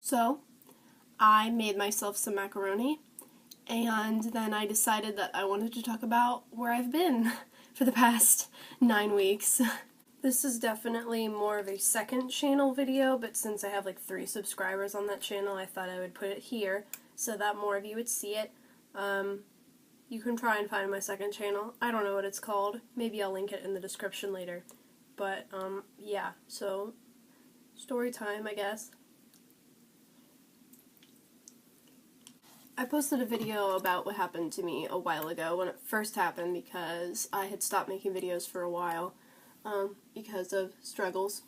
So, I made myself some macaroni, and then I decided that I wanted to talk about where I've been for the past 9 weeks. This is definitely more of a second channel video, but since I have like 3 subscribers on that channel, I thought I would put it here so that more of you would see it. You can try and find my second channel. I don't know what it's called. Maybe I'll link it in the description later. But, yeah, so, story time, I guess. I posted a video about what happened to me a while ago when it first happened because I had stopped making videos for a while because of struggles.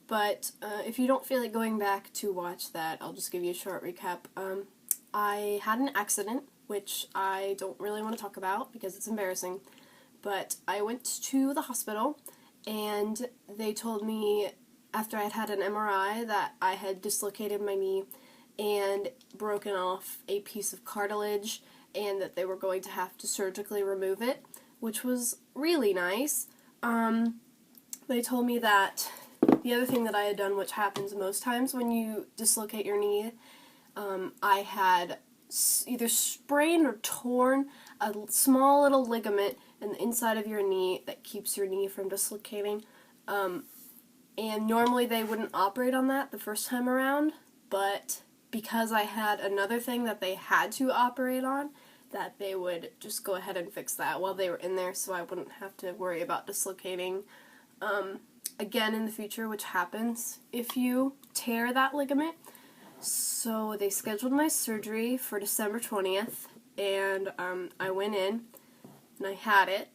But if you don't feel like going back to watch that, I'll just give you a short recap. I had an accident, which I don't really want to talk about because it's embarrassing, but I went to the hospital and they told me after I had had an MRI that I had dislocated my knee and broken off a piece of cartilage and that they were going to have to surgically remove it, which was really nice. They told me that the other thing that I had done, which happens most times when you dislocate your knee, I had either sprained or torn a small little ligament in the inside of your knee that keeps your knee from dislocating. And normally they wouldn't operate on that the first time around, but because I had another thing that they had to operate on, that they would just go ahead and fix that while they were in there so I wouldn't have to worry about dislocating again in the future, which happens if you tear that ligament. So they scheduled my surgery for December 20th, and I went in, and I had it.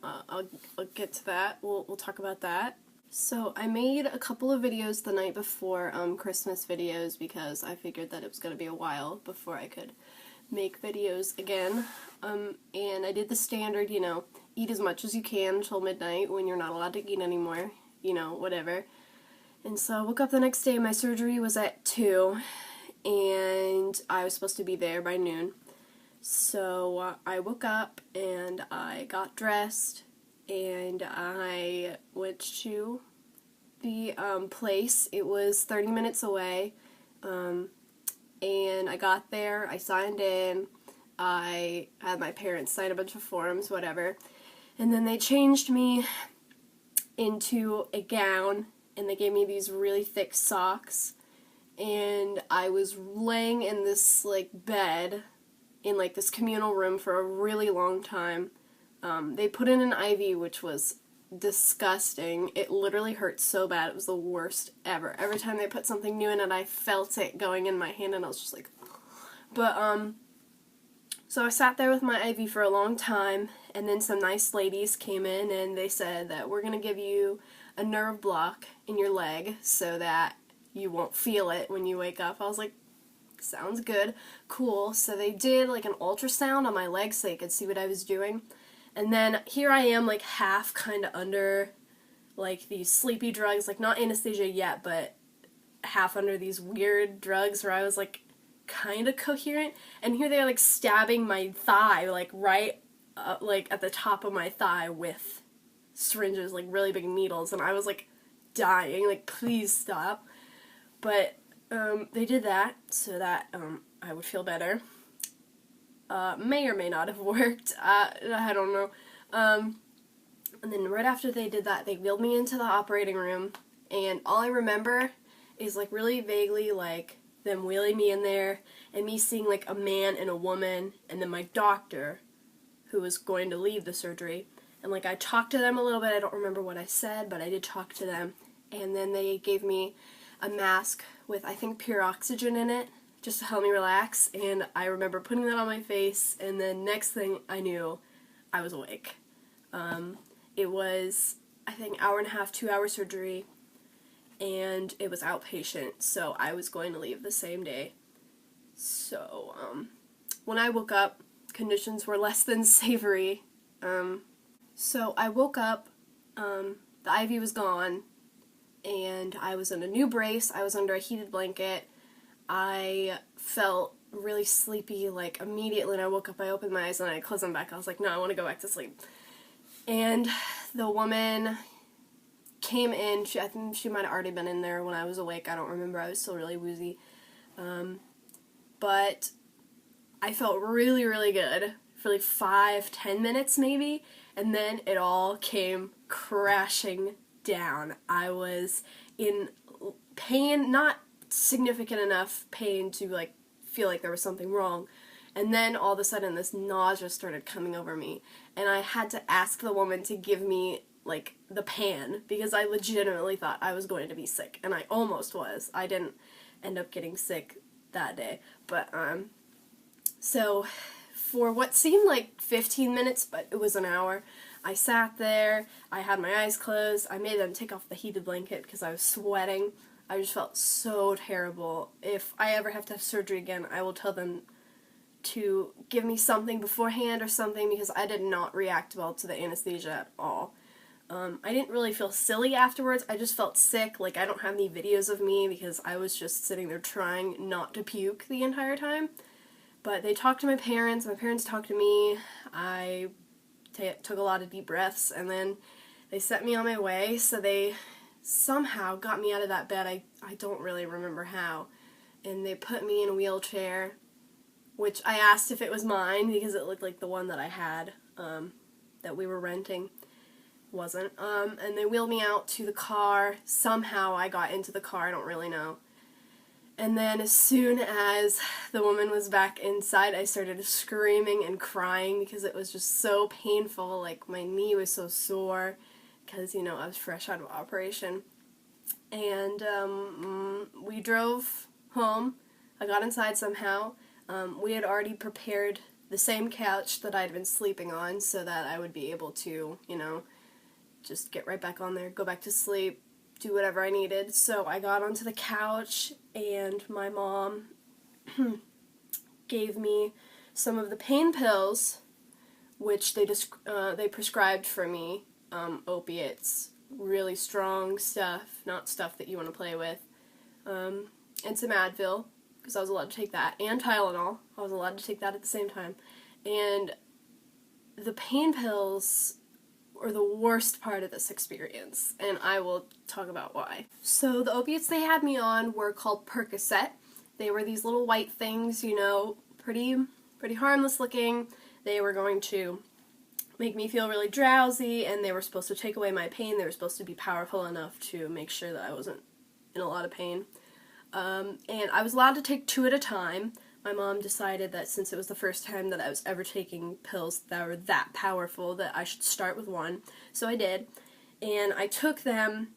I'll get to that. We'll talk about that. So I made a couple of videos the night before, Christmas videos, because I figured that it was going to be a while before I could make videos again. And I did the standard, eat as much as you can until midnight when you're not allowed to eat anymore, whatever. And so I woke up the next day, my surgery was at 2, and I was supposed to be there by noon. So I woke up, and I got dressed, and I went to the place. It was 30 minutes away, and I got there, I signed in, I had my parents sign a bunch of forms, whatever, and then they changed me into a gown, and they gave me these really thick socks, and I was laying in this, bed in, this communal room for a really long time. They put in an IV, which was disgusting. It literally hurt so bad. It was the worst ever. Every time they put something new in it, I felt it going in my hand, and I was just like, but, so I sat there with my IV for a long time, and then some nice ladies came in, and they said that we're going to give you a nerve block in your leg so that you won't feel it when you wake up. I was like, sounds good, cool. So they did, an ultrasound on my leg so they could see what I was doing. And then here I am, half kind of under, these sleepy drugs, not anesthesia yet, but half under these weird drugs where I was, kind of coherent. And here they are, stabbing my thigh, right, at the top of my thigh with syringes, really big needles. And I was, dying, please stop. But they did that so that I would feel better. May or may not have worked. I don't know. And then right after they did that, they wheeled me into the operating room, and all I remember is really vaguely them wheeling me in there and me seeing a man and a woman, and then my doctor who was going to leave the surgery, and I talked to them a little bit. I don't remember what I said, but I did talk to them, and then they gave me a mask with, I think, pure oxygen in it, just to help me relax, and I remember putting that on my face, and then next thing I knew, I was awake. It was, I think, 1.5, 2-hour surgery, and it was outpatient, so I was going to leave the same day. So, when I woke up, conditions were less than savory. So I woke up, the IV was gone, and I was in a new brace. I was under a heated blanket. I felt really sleepy, immediately when I woke up. I opened my eyes and I closed them back. I was like, no, I want to go back to sleep. And the woman came in. I think she might have already been in there when I was awake. I don't remember. I was still really woozy. But I felt really, really good for like 5-10 minutes maybe, and then it all came crashing down. I was in pain, not significant enough pain to like feel like there was something wrong, and then all of a sudden this nausea started coming over me, and I had to ask the woman to give me like the pan because I legitimately thought I was going to be sick, and I almost was. I didn't end up getting sick that day, but so for what seemed like 15 minutes, but it was an hour, I sat there, I had my eyes closed, I made them take off the heated blanket because I was sweating. I just felt so terrible. If I ever have to have surgery again, I will tell them to give me something beforehand or something because I did not react well to the anesthesia at all. I didn't really feel silly afterwards, I just felt sick. Like, I don't have any videos of me because I was just sitting there trying not to puke the entire time. But they talked to my parents talked to me, I took a lot of deep breaths, and then they sent me on my way, so they somehow got me out of that bed, I don't really remember how, and they put me in a wheelchair, which I asked if it was mine because it looked like the one that I had, that we were renting. Wasn't. And they wheeled me out to the car. Somehow I got into the car, I don't really know. And then as soon as the woman was back inside, I started screaming and crying because it was just so painful. Like, my knee was so sore because, you know, I was fresh out of operation. And we drove home. I got inside somehow. We had already prepared the same couch that I'd been sleeping on so that I would be able to, you know, just get right back on there, go back to sleep, do whatever I needed. So I got onto the couch, and my mom gave me some of the pain pills, which they prescribed for me, opiates, really strong stuff, not stuff that you want to play with, and some Advil, because I was allowed to take that, and Tylenol. I was allowed to take that at the same time. And the pain pills or the worst part of this experience, and I will talk about why. So the opiates they had me on were called Percocet. They were these little white things, you know, pretty harmless looking. They were going to make me feel really drowsy, and they were supposed to take away my pain. They were supposed to be powerful enough to make sure that I wasn't in a lot of pain. And I was allowed to take 2 at a time. My mom decided that since it was the first time that I was ever taking pills that were that powerful, that I should start with 1. So I did. And I took them,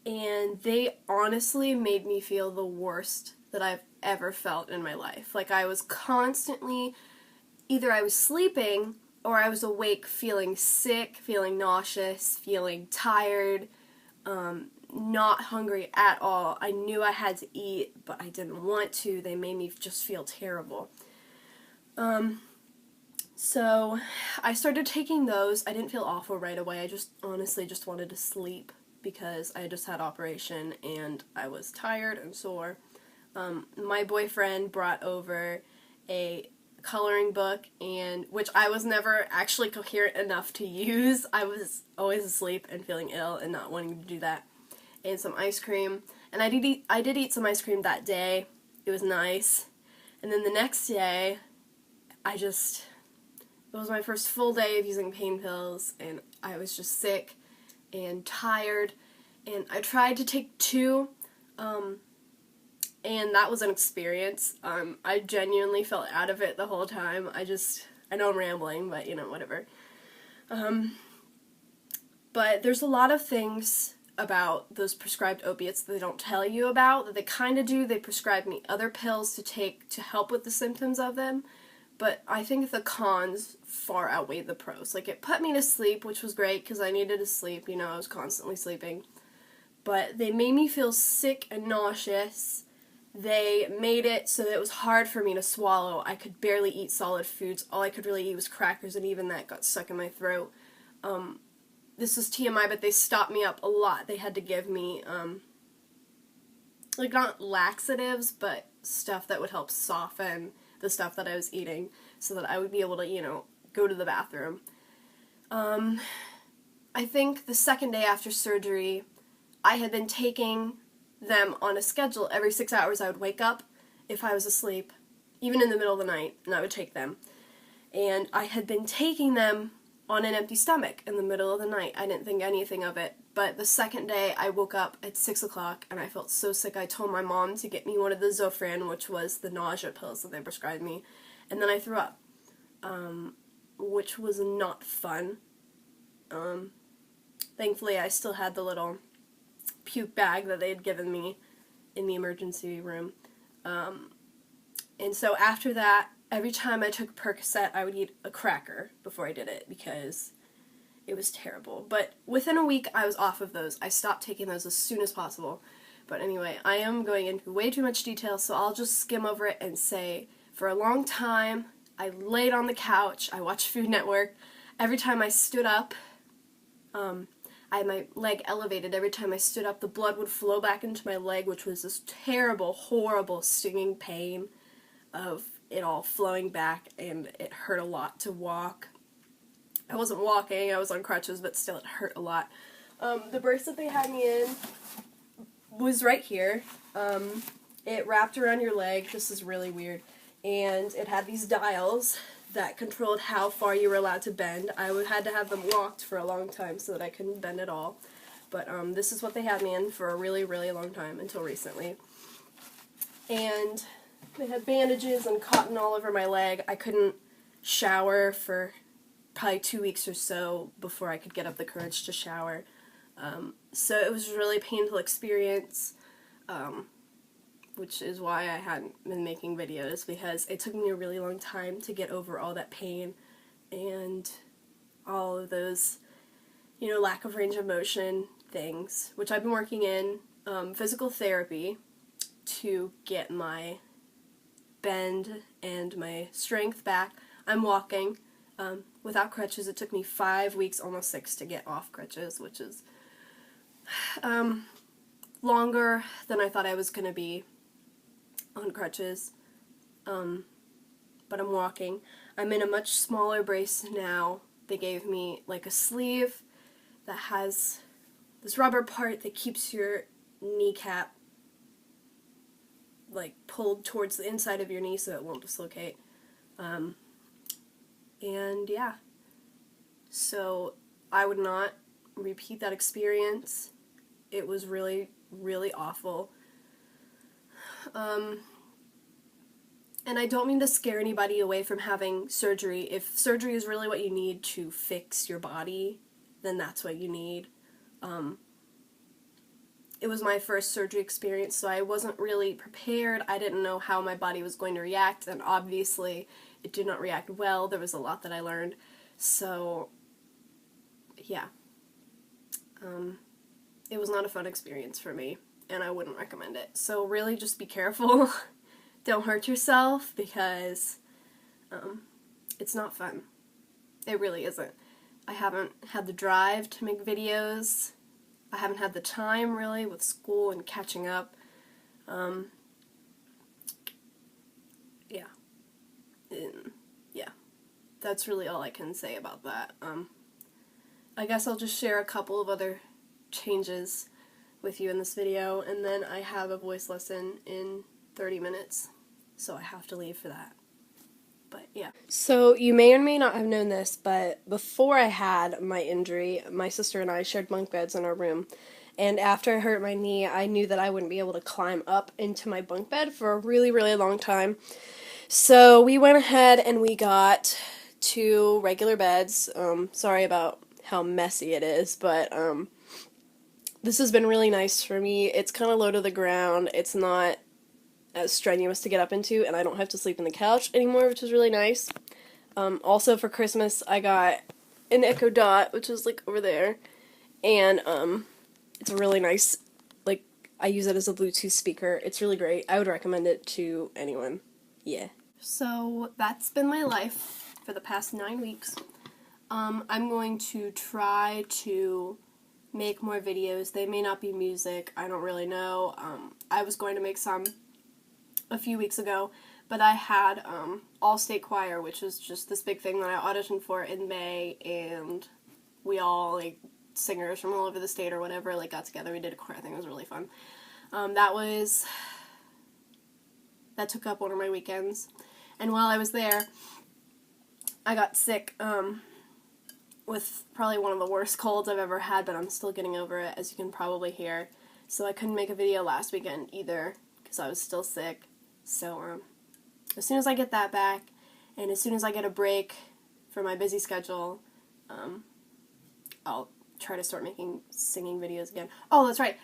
and they honestly made me feel the worst that I've ever felt in my life. Like, I was constantly, either I was sleeping or I was awake feeling sick, feeling nauseous, feeling tired, not hungry at all. I knew I had to eat, but I didn't want to. They made me just feel terrible. So I started taking those. I didn't feel awful right away. I just honestly just wanted to sleep because I just had operation and I was tired and sore. My boyfriend brought over a coloring book, and which I was never actually coherent enough to use. I was always asleep and feeling ill and not wanting to do that. And some ice cream, and I did eat some ice cream that day. It was nice. And then the next day, it was my first full day of using pain pills, and I was just sick and tired, and I tried to take 2, and that was an experience. I genuinely felt out of it the whole time. I know I'm rambling, but, you know, whatever. But there's a lot of things about those prescribed opiates that they don't tell you about, that they kind of do. They prescribed me other pills to take to help with the symptoms of them, but I think the cons far outweigh the pros. Like, it put me to sleep, which was great because I needed to sleep, you know, I was constantly sleeping, but they made me feel sick and nauseous. They made it so that it was hard for me to swallow. I could barely eat solid foods. All I could really eat was crackers, and even that got stuck in my throat. This was TMI, but they stopped me up a lot. They had to give me, like, not laxatives, but stuff that would help soften the stuff that I was eating so that I would be able to, you know, go to the bathroom. I think the second day after surgery, I had been taking them on a schedule. Every 6 hours I would wake up if I was asleep, even in the middle of the night, and I would take them. And I had been taking them on an empty stomach in the middle of the night. I didn't think anything of it. But the second day, I woke up at 6 o'clock, and I felt so sick. I told my mom to get me one of the Zofran, which was the nausea pills that they prescribed me. And then I threw up, which was not fun. Thankfully, I still had the little puke bag that they had given me in the emergency room. And so after that, every time I took a Percocet, I would eat a cracker before I did it because it was terrible. But within a week, I was off of those. I stopped taking those as soon as possible. But anyway, I am going into way too much detail, so I'll just skim over it and say, for a long time, I laid on the couch, I watched Food Network. Every time I stood up, I had my leg elevated. Every time I stood up, the blood would flow back into my leg, which was this terrible, horrible, stinging pain of it all flowing back, and it hurt a lot to walk. I wasn't walking, I was on crutches, but still it hurt a lot. The bracelet they had me in was right here. It wrapped around your leg. This is really weird. And it had these dials that controlled how far you were allowed to bend. I had to have them locked for a long time so that I couldn't bend at all. But this is what they had me in for a really, really long time, until recently. And they had bandages and cotton all over my leg. I couldn't shower for probably 2 weeks or so before I could get up the courage to shower. So it was a really painful experience, which is why I hadn't been making videos, because it took me a really long time to get over all that pain and all of those, lack of range of motion things, which I've been working in physical therapy to get my bend and my strength back. I'm walking without crutches. It took me 5 weeks, almost 6, to get off crutches, which is longer than I thought I was going to be on crutches. But I'm walking. I'm in a much smaller brace now. They gave me like a sleeve that has this rubber part that keeps your kneecap like pulled towards the inside of your knee so it won't dislocate. And yeah, so I would not repeat that experience. It was really, really awful. And I don't mean to scare anybody away from having surgery. If surgery is really what you need to fix your body, then that's what you need. It was my first surgery experience, so I wasn't really prepared. I didn't know how my body was going to react, and obviously it did not react well. There was a lot that I learned. So, yeah. It was not a fun experience for me, and I wouldn't recommend it. So really just be careful. Don't hurt yourself, because it's not fun. It really isn't. I haven't had the drive to make videos. I haven't had the time, really, with school and catching up. Yeah. Yeah. That's really all I can say about that. I guess I'll just share a couple of other changes with you in this video, and then I have a voice lesson in 30 minutes, so I have to leave for that. But yeah. So you may or may not have known this, but before I had my injury, my sister and I shared bunk beds in our room. And after I hurt my knee, I knew that I wouldn't be able to climb up into my bunk bed for a really, really long time. So we went ahead and we got 2 regular beds. Sorry about how messy it is, but this has been really nice for me. It's kind of low to the ground. It's not as strenuous to get up into, and I don't have to sleep on the couch anymore, which is really nice. Also for Christmas, I got an Echo Dot, which is like over there, and it's a really nice, like, I use it as a Bluetooth speaker. It's really great. I would recommend it to anyone. Yeah. So that's been my life for the past 9 weeks. I'm going to try to make more videos. They may not be music. I don't really know. I was going to make some a few weeks ago, but I had All-State Choir, which is just this big thing that I auditioned for in May, and we all, like, singers from all over the state or whatever, like, got together. We did a choir thing. It was really fun. That that took up one of my weekends. And while I was there, I got sick with probably one of the worst colds I've ever had, but I'm still getting over it, as you can probably hear. So I couldn't make a video last weekend either, because I was still sick. So as soon as I get that back, and as soon as I get a break for my busy schedule, I'll try to start making singing videos again. Oh, that's right.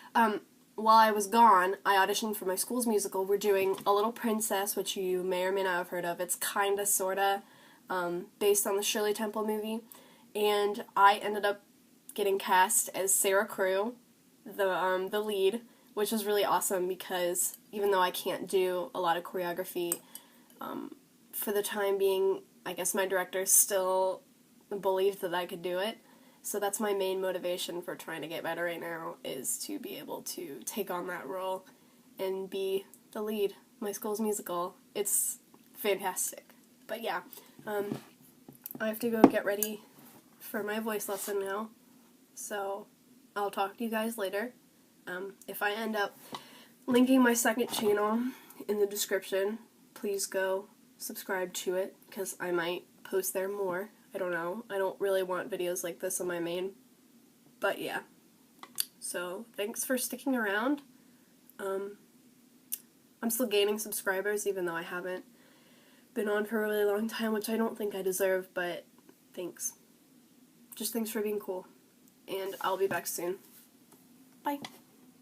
While I was gone, I auditioned for my school's musical. We're doing A Little Princess, which you may or may not have heard of. It's kinda, sorta, based on the Shirley Temple movie. And I ended up getting cast as Sarah Crew, the lead, which was really awesome because even though I can't do a lot of choreography, for the time being, I guess my director still believed that I could do it. So that's my main motivation for trying to get better right now, is to be able to take on that role and be the lead. My school's musical. It's fantastic. But yeah, I have to go get ready for my voice lesson now. So I'll talk to you guys later. If I end up linking my second channel in the description, please go subscribe to it, because I might post there more. I don't know. I don't really want videos like this on my main, but yeah. So thanks for sticking around. I'm still gaining subscribers, even though I haven't been on for a really long time, which I don't think I deserve, but thanks. Just thanks for being cool. And I'll be back soon. Bye.